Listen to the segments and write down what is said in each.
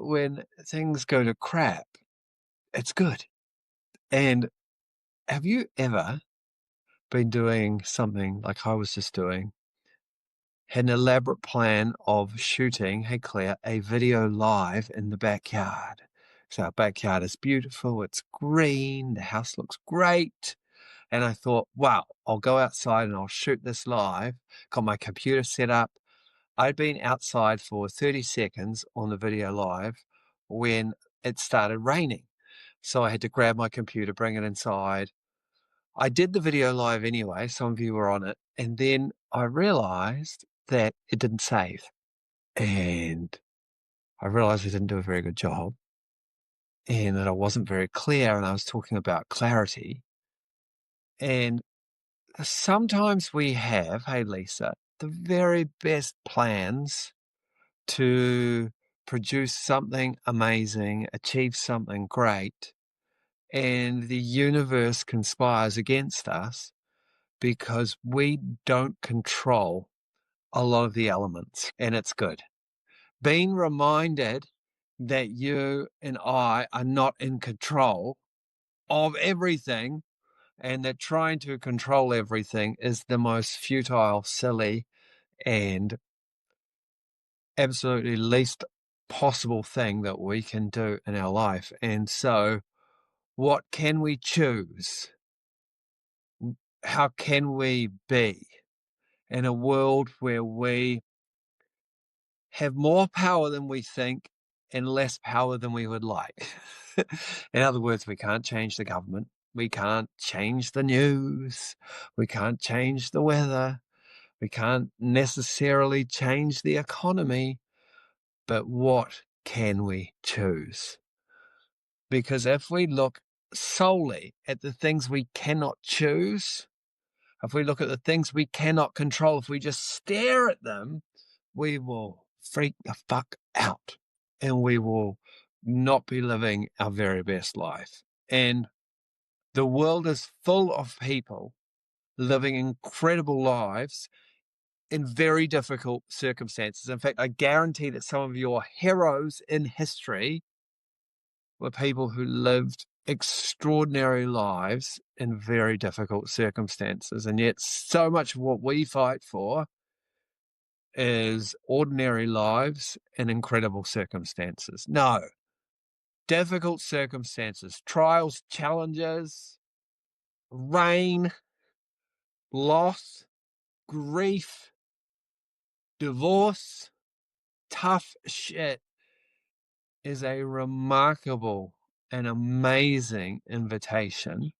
when things go to crap, it's good. And have you ever been doing something like I was just doing, had an elaborate plan of shooting, hey Claire, a video live in the backyard. So our backyard is beautiful, it's green, the house looks great. And I thought, wow, I'll go outside and I'll shoot this live. Got my computer set up. I'd been outside for 30 seconds on the video live when it started raining. So I had to grab my computer, bring it inside. I did the video live anyway, some of you were on it, and then I realized that it didn't save. And I realized I didn't do a very good job and that I wasn't very clear, and I was talking about clarity. And sometimes we have, hey Lisa, the very best plans to produce something amazing, achieve something great, and the universe conspires against us because we don't control a lot of the elements, and it's good. Being reminded that you and I are not in control of everything and that trying to control everything is the most futile, silly, and absolutely least possible thing that we can do in our life. And so, what can we choose? How can we be in a world where we have more power than we think and less power than we would like? In other words, we can't change the government. We can't change the news. We can't change the weather. We can't necessarily change the economy. But what can we choose? Because if we look solely at the things we cannot choose, if we look at the things we cannot control, if we just stare at them, we will freak the fuck out and we will not be living our very best life. And the world is full of people living incredible lives in very difficult circumstances. In fact, I guarantee that some of your heroes in history were people who lived extraordinary lives in very difficult circumstances. And yet, so much of what we fight for is ordinary lives in incredible circumstances. No, difficult circumstances, trials, challenges, rain, loss, grief, divorce, tough shit is a remarkable and amazing invitation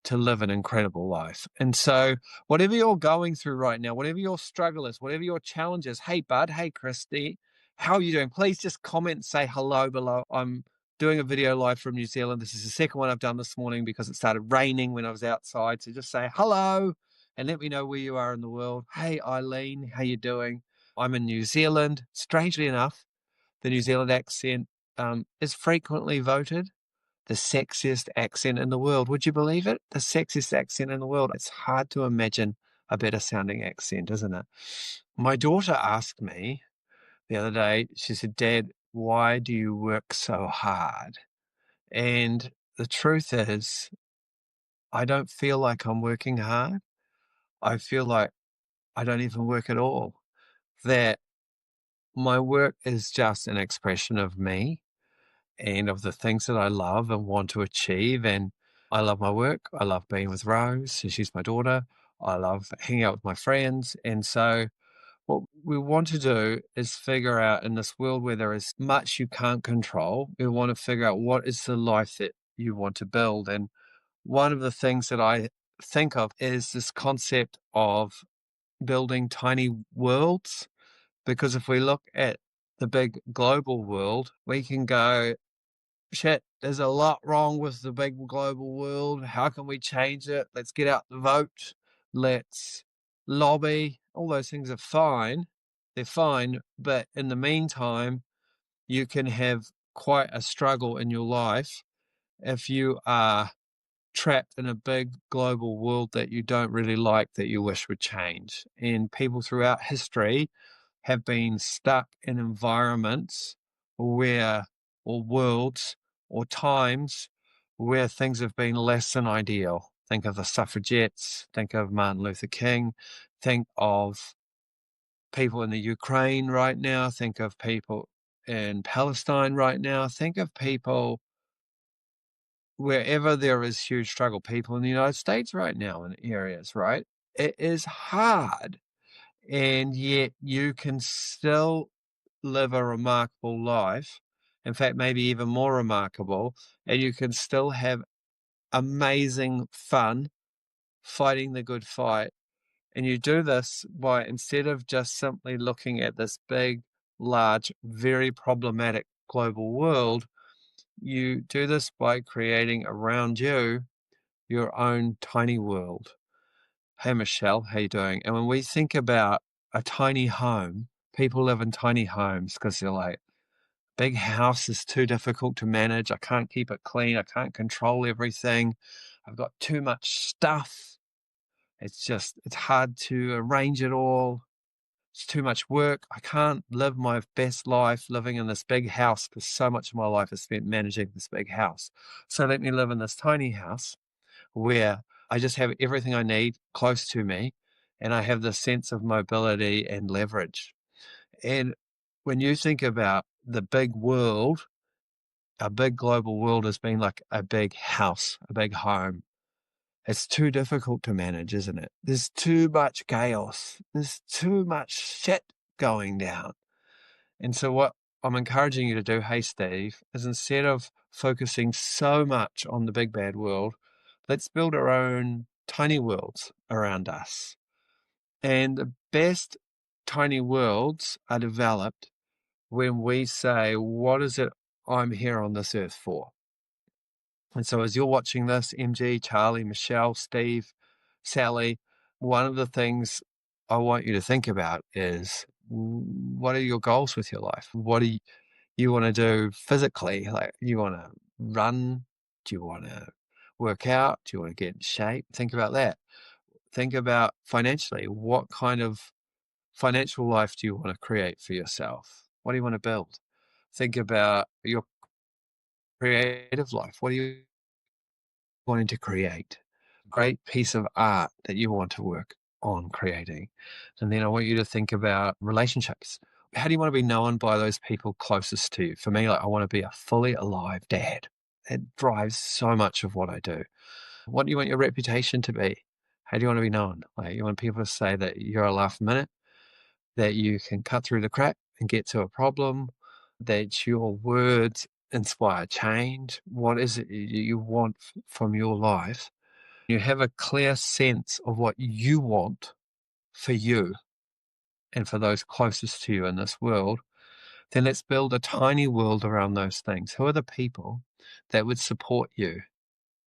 to live an incredible life. And so whatever you're going through right now, whatever your struggle is, whatever your challenge is, hey bud, hey Christy, how are you doing? Please just comment and say hello below. I'm doing a video live from New Zealand. This is the second one I've done this morning because it started raining when I was outside. So just say hello and let me know where you are in the world. Hey Eileen, how you doing? I'm in New Zealand. Strangely enough, the New Zealand accent is frequently voted the sexiest accent in the world. Would you believe it? The sexiest accent in the world. It's hard to imagine a better sounding accent, isn't it? My daughter asked me the other day, she said, Dad, why do you work so hard? And the truth is, I don't feel like I'm working hard. I feel like I don't even work at all. That my work is just an expression of me and of the things that I love and want to achieve. And I love my work. I love being with Rose. She's my daughter. I love hanging out with my friends. And so what we want to do is figure out in this world where there is much you can't control, we want to figure out what is the life that you want to build. And one of the things that I think of is this concept of building tiny worlds. Because if we look at the big global world, we can go, shit, there's a lot wrong with the big global world. How can we change it? Let's get out the vote. Let's lobby. All those things are fine. They're fine. But in the meantime, you can have quite a struggle in your life if you are trapped in a big global world that you don't really like, that you wish would change. And people throughout history have been stuck in environments where or worlds or times where things have been less than ideal. Think of the suffragettes, think of Martin Luther King, think of people in the Ukraine right now, think of people in Palestine right now, think of people wherever there is huge struggle, people in the United States right now in areas, right? It is hard, and yet you can still live a remarkable life. In fact, maybe even more remarkable, and you can still have amazing fun fighting the good fight. And you do this by, instead of just simply looking at this big, large, very problematic global world, you do this by creating around you your own tiny world. Hey, Michelle, how you doing? And when we think about a tiny home, people live in tiny homes because they're like, big house is too difficult to manage. I can't keep it clean. I can't control everything. I've got too much stuff. It's hard to arrange it all. It's too much work. I can't live my best life living in this big house because so much of my life is spent managing this big house. So let me live in this tiny house where I just have everything I need close to me, and I have this sense of mobility and leverage. And when you think about the big world, a big global world has been like a big house, a big home. It's too difficult to manage, isn't it? There's too much chaos. There's too much shit going down. And so what I'm encouraging you to do, hey, Steve, is instead of focusing so much on the big bad world, let's build our own tiny worlds around us. And the best tiny worlds are developed when we say, what is it I'm here on this earth for? And so as you're watching this, MG, Charlie, Michelle, Steve, Sally, one of the things I want you to think about is, what are your goals with your life? What do you want to do physically? Like, you want to run? Do you want to work out? Do you want to get in shape? Think about that. Think about financially. What kind of financial life do you want to create for yourself? What do you want to build? Think about your creative life. What do you wanting to create? Great piece of art that you want to work on creating. And then I want you to think about relationships. How do you want to be known by those people closest to you? For me, like, I want to be a fully alive dad. It drives so much of what I do. What do you want your reputation to be? How do you want to be known? Like, you want people to say that you're a last minute, that you can cut through the crap and get to a problem, that your words inspire change. What is it you want from your life? You have a clear sense of what you want for you and for those closest to you in this world. Then let's build a tiny world around those things. Who are the people that would support you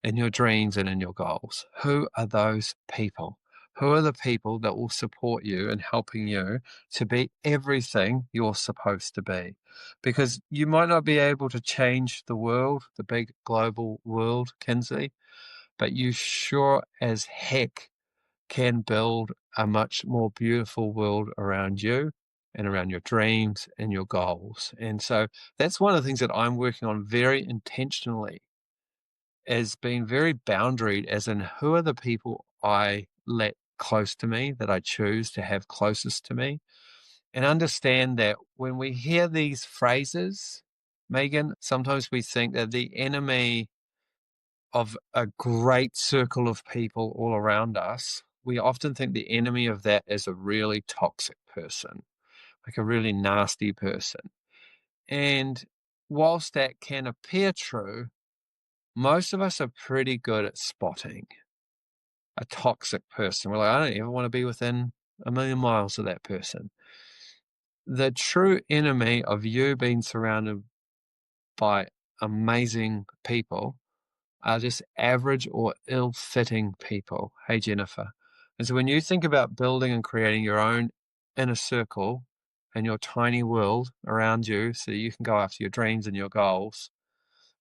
in your dreams and in your goals? Who are those people? Who are the people that will support you in helping you to be everything you're supposed to be? Because you might not be able to change the world, the big global world, Kinsey, but you sure as heck can build a much more beautiful world around you and around your dreams and your goals. And so that's one of the things that I'm working on very intentionally, as being very boundaried, as in, who are the people I let close to me, that I choose to have closest to me, and understand that when we hear these phrases, Megan, sometimes we think that the enemy of a great circle of people all around us, we often think the enemy of that is a really toxic person, like a really nasty person. And whilst that can appear true, most of us are pretty good at spotting a toxic person. We're like, I don't ever want to be within a million miles of that person. The true enemy of you being surrounded by amazing people are just average or ill-fitting people. Hey, Jennifer. And so when you think about building and creating your own inner circle and your tiny world around you so you can go after your dreams and your goals,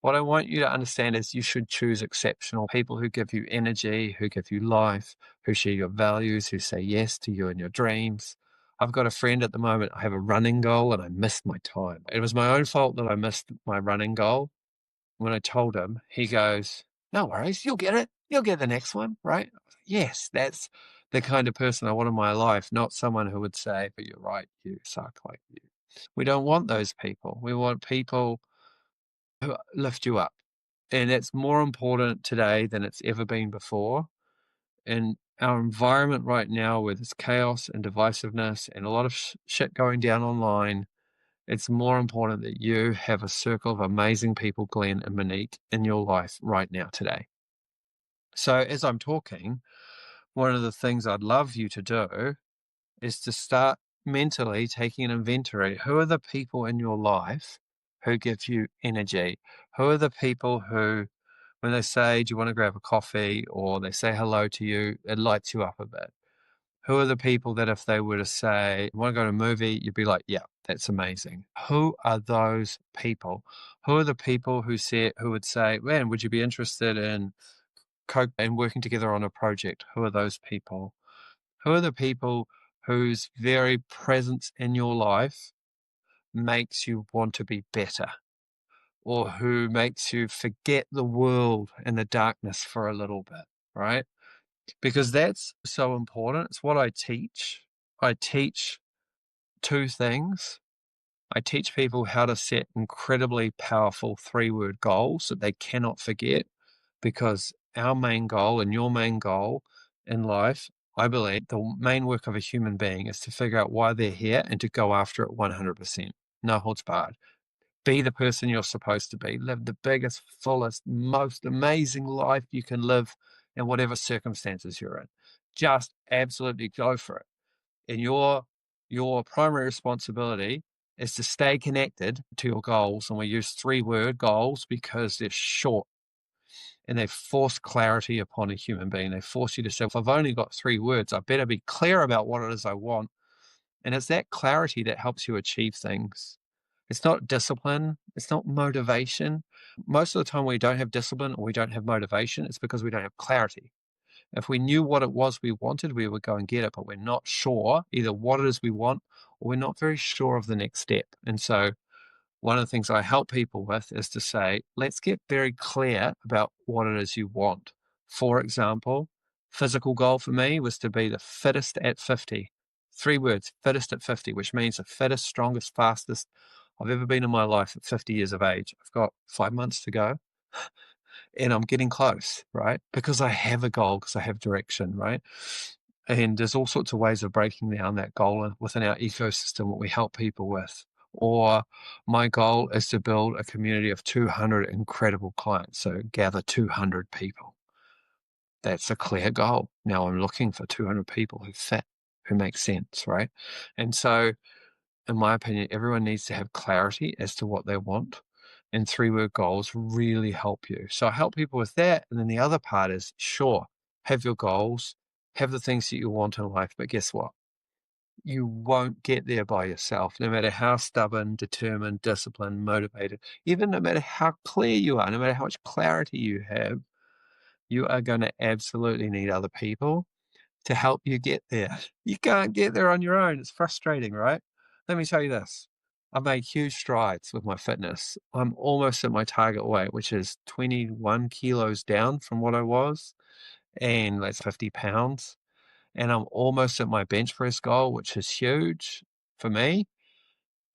what I want you to understand is you should choose exceptional people who give you energy, who give you life, who share your values, who say yes to you and your dreams. I've got a friend at the moment, I have a running goal and I missed my time. It was my own fault that I missed my running goal. When I told him, he goes, "No worries, you'll get it. You'll get the next one, right?" I was like, yes, that's the kind of person I want in my life, not someone who would say, "But you're right, you suck like you." We don't want those people. We want people who lift you up. And it's more important today than it's ever been before. In our environment right now, where there's chaos and divisiveness and a lot of shit going down online, it's more important that you have a circle of amazing people, Glenn and Monique, in your life right now today. So as I'm talking, one of the things I'd love you to do is to start mentally taking an inventory. Who are the people in your life who give you energy? Who are the people who, when they say, "Do you want to grab a coffee?" or they say hello to you, it lights you up a bit? Who are the people that if they were to say, "Want to go to a movie?" you'd be like, "Yeah, that's amazing." Who are those people? Who are the people who would say, "Man, would you be interested in and working together on a project?" Who are those people? Who are the people whose very presence in your life makes you want to be better, or who makes you forget the world and the darkness for a little bit, right? Because that's so important. It's what I teach. I teach two things. I teach people how to set incredibly powerful 3-word goals that they cannot forget, because our main goal and your main goal in life, I believe the main work of a human being is to figure out why they're here and to go after it 100%. No holds barred. Be the person you're supposed to be. Live the biggest, fullest, most amazing life you can live in whatever circumstances you're in. Just absolutely go for it. And your primary responsibility is to stay connected to your goals. And we use 3-word goals because they're short and they force clarity upon a human being. They force you to say, if I've only got 3 words, I better be clear about what it is I want. And it's that clarity that helps you achieve things. It's not discipline. It's not motivation. Most of the time we don't have discipline or we don't have motivation, it's because we don't have clarity. If we knew what it was we wanted, we would go and get it, but we're not sure either what it is we want, or we're not very sure of the next step. And so one of the things I help people with is to say, let's get very clear about what it is you want. For example, physical goal for me was to be the fittest at 50. 3 words, fittest at 50, which means the fittest, strongest, fastest I've ever been in my life at 50 years of age. I've got 5 months to go and I'm getting close, right? Because I have a goal, because I have direction, right? And there's all sorts of ways of breaking down that goal within our ecosystem, what we help people with. Or my goal is to build a community of 200 incredible clients. So gather 200 people. That's a clear goal. Now I'm looking for 200 people who fit, who make sense, right? And so, in my opinion, everyone needs to have clarity as to what they want. And 3-word goals really help you. So I help people with that. And then the other part is, sure, have your goals, have the things that you want in life. But guess what? You won't get there by yourself, no matter how stubborn, determined, disciplined, motivated, even no matter how clear you are, no matter how much clarity you have, you are going to absolutely need other people to help you get there. You can't get there on your own. It's frustrating, right? Let me tell you this. I've made huge strides with my fitness. I'm almost at my target weight, which is 21 kilos down from what I was, and that's 50 pounds. And I'm almost at my bench press goal, which is huge for me.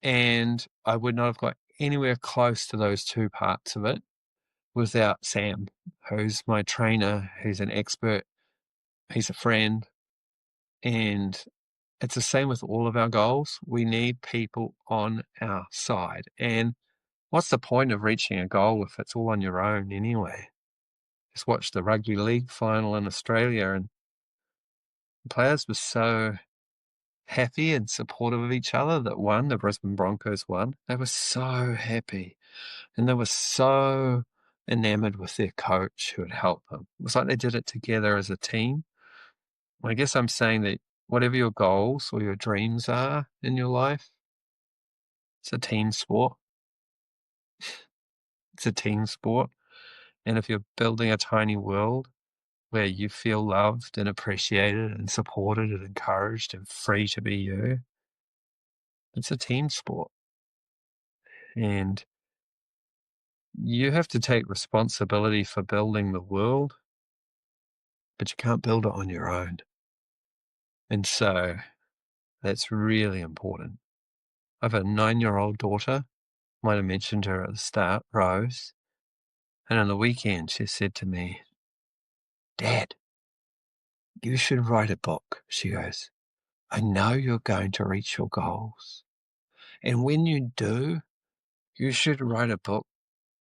And I would not have got anywhere close to those two parts of it without Sam, who's my trainer, who's an expert, he's a friend. And it's the same with all of our goals. We need people on our side. And what's the point of reaching a goal if it's all on your own anyway? Just watch the rugby league final in Australia, and the players were so happy and supportive of each other that won. The Brisbane Broncos won. They were so happy, and they were so enamored with their coach who had helped them. It was like they did it together as a team. I guess I'm saying that whatever your goals or your dreams are in your life, it's a team sport. It's a team sport. And if you're building a tiny world where you feel loved and appreciated and supported and encouraged and free to be you, It's a team sport. And you have to take responsibility for building the world, but you can't build it on your own. And so that's really important. I have a 9-year-old daughter, might have mentioned her at the start, Rose. And on the weekend, she said to me, "Dad, you should write a book." She goes, "I know you're going to reach your goals. And when you do, you should write a book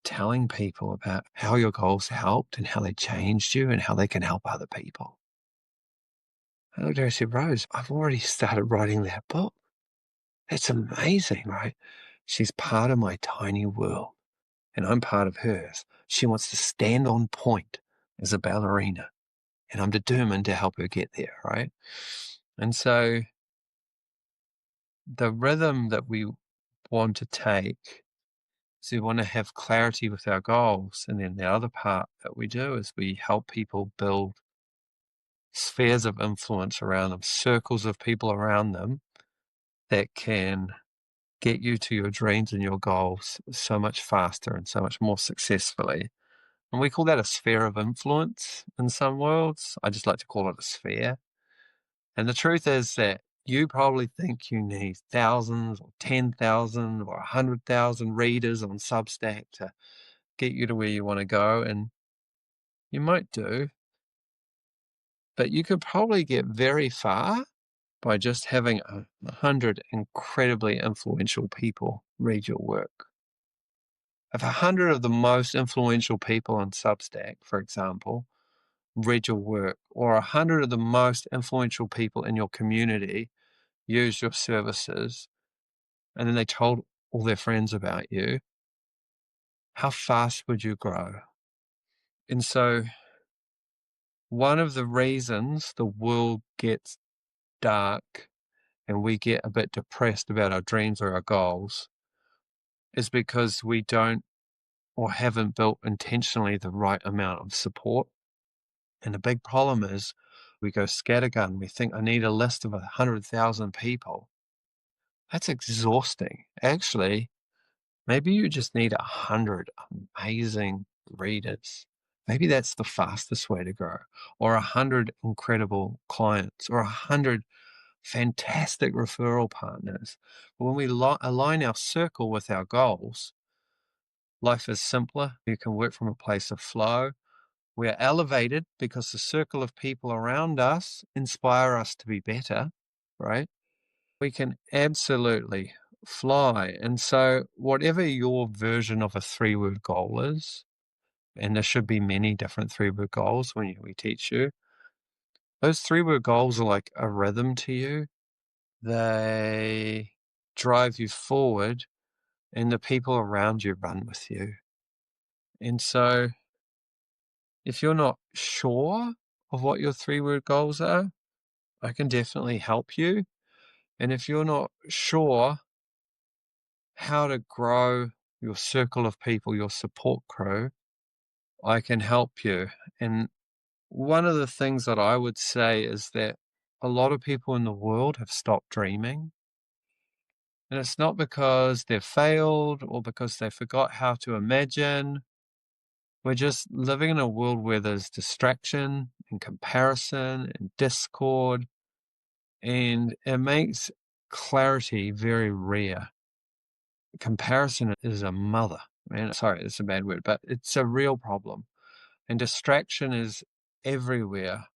telling people about how your goals helped and how they changed you and how they can help other people." I looked at her and said, "Rose, I've already started writing that book. It's amazing, right?" She's part of my tiny world, and I'm part of hers. She wants to stand on point as a ballerina, and I'm determined to help her get there, right? And so the rhythm that we want to take is we want to have clarity with our goals. And then the other part that we do is we help people build spheres of influence around them, circles of people around them that can get you to your dreams and your goals so much faster and so much more successfully. And we call that a sphere of influence in some worlds. I just like to call it a sphere. And the truth is that you probably think you need thousands or 10,000 or 100,000 readers on Substack to get you to where you want to go. And you might do, but you could probably get very far by just having 100 incredibly influential people read your work. If 100 of the most influential people on Substack, for example, read your work, or 100 of the most influential people in your community use your services, and then they told all their friends about you, how fast would you grow? And so one of the reasons the world gets dark and we get a bit depressed about our dreams or our goals is because we don't or haven't built intentionally the right amount of support. And the big problem is we go scattergun. We think, I need a list of 100,000 people. That's exhausting. Actually, maybe you just need 100 amazing readers. Maybe that's the fastest way to grow. Or 100 incredible clients, or 100 fantastic referral partners. But when we align our circle with our goals, life is simpler. You can work from a place of flow. We're elevated because the circle of people around us inspire us to be better, right? We can absolutely fly. And so, whatever your version of a 3-word goal is, and there should be many different 3-word goals when we teach you, those 3-word goals are like a rhythm to you. They drive you forward, and the people around you run with you. And so, if you're not sure of what your 3-word goals are, I can definitely help you. And if you're not sure how to grow your circle of people, your support crew, I can help you. And one of the things that I would say is that a lot of people in the world have stopped dreaming. And it's not because they've failed or because they forgot how to imagine. We're just living in a world where there's distraction and comparison and discord, and it makes clarity very rare. Comparison is a mother, man. Sorry, it's a bad word, but it's a real problem. And distraction is everywhere.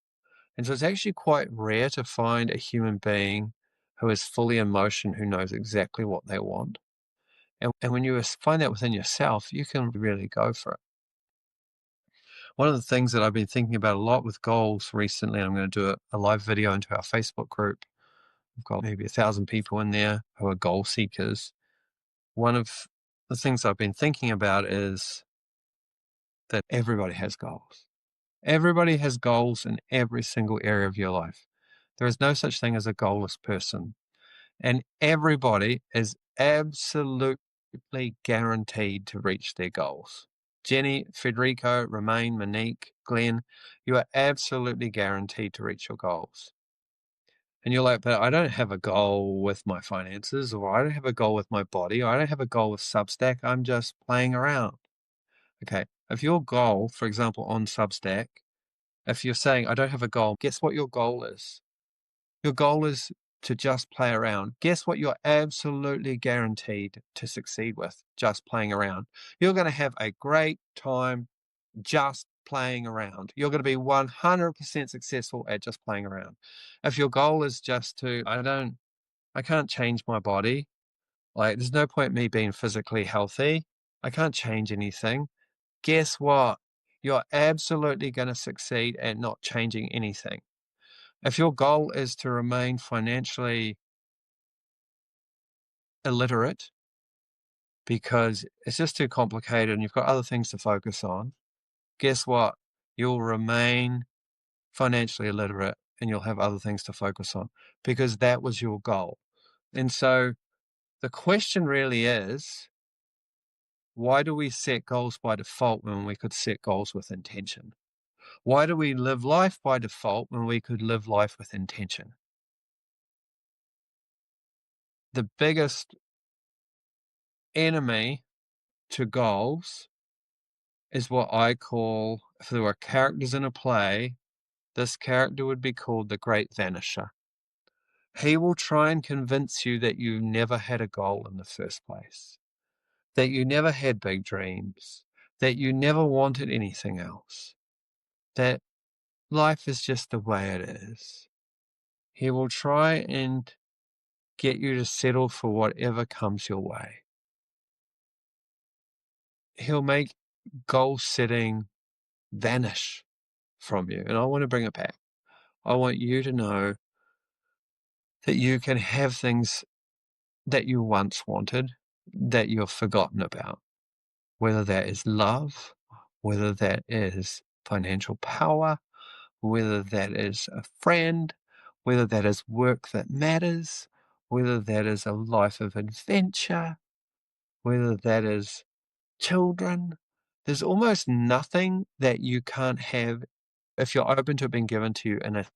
And so it's actually quite rare to find a human being who is fully in motion, who knows exactly what they want. And when you find that within yourself, you can really go for it. One of the things that I've been thinking about a lot with goals recently, I'm going to do a live video into our Facebook group. We've got maybe 1,000 people in there who are goal seekers. One of the things I've been thinking about is that everybody has goals. Everybody has goals in every single area of your life. There is no such thing as a goalless person. And everybody is absolutely guaranteed to reach their goals. Jenny, Federico, Romain, Monique, Glenn, you are absolutely guaranteed to reach your goals. And you're like, but I don't have a goal with my finances, or I don't have a goal with my body, or I don't have a goal with Substack. I'm just playing around. Okay. If your goal, for example, on Substack, if you're saying, I don't have a goal, guess what your goal is? Your goal is to just play around. Guess what you're absolutely guaranteed to succeed with? Just playing around. You're going to have a great time just playing around. You're going to be 100% successful at just playing around. If your goal is just to, I can't change my body. Like, there's no point me being physically healthy. I can't change anything. Guess what? You're absolutely going to succeed at not changing anything. If your goal is to remain financially illiterate because it's just too complicated and you've got other things to focus on, guess what? You'll remain financially illiterate and you'll have other things to focus on because that was your goal. And so the question really is, why do we set goals by default when we could set goals with intention? Why do we live life by default when we could live life with intention? The biggest enemy to goals is what I call, if there were characters in a play, this character would be called the Great Vanisher. He will try and convince you that you never had a goal in the first place, that you never had big dreams, that you never wanted anything else, that life is just the way it is. He will try and get you to settle for whatever comes your way. He'll make goal setting vanish from you. And I want to bring it back. I want you to know that you can have things that you once wanted that you've forgotten about, whether that is love, whether that is financial power, whether that is a friend, whether that is work that matters, whether that is a life of adventure, whether that is children. There's almost nothing that you can't have if you're open to it being given to you in a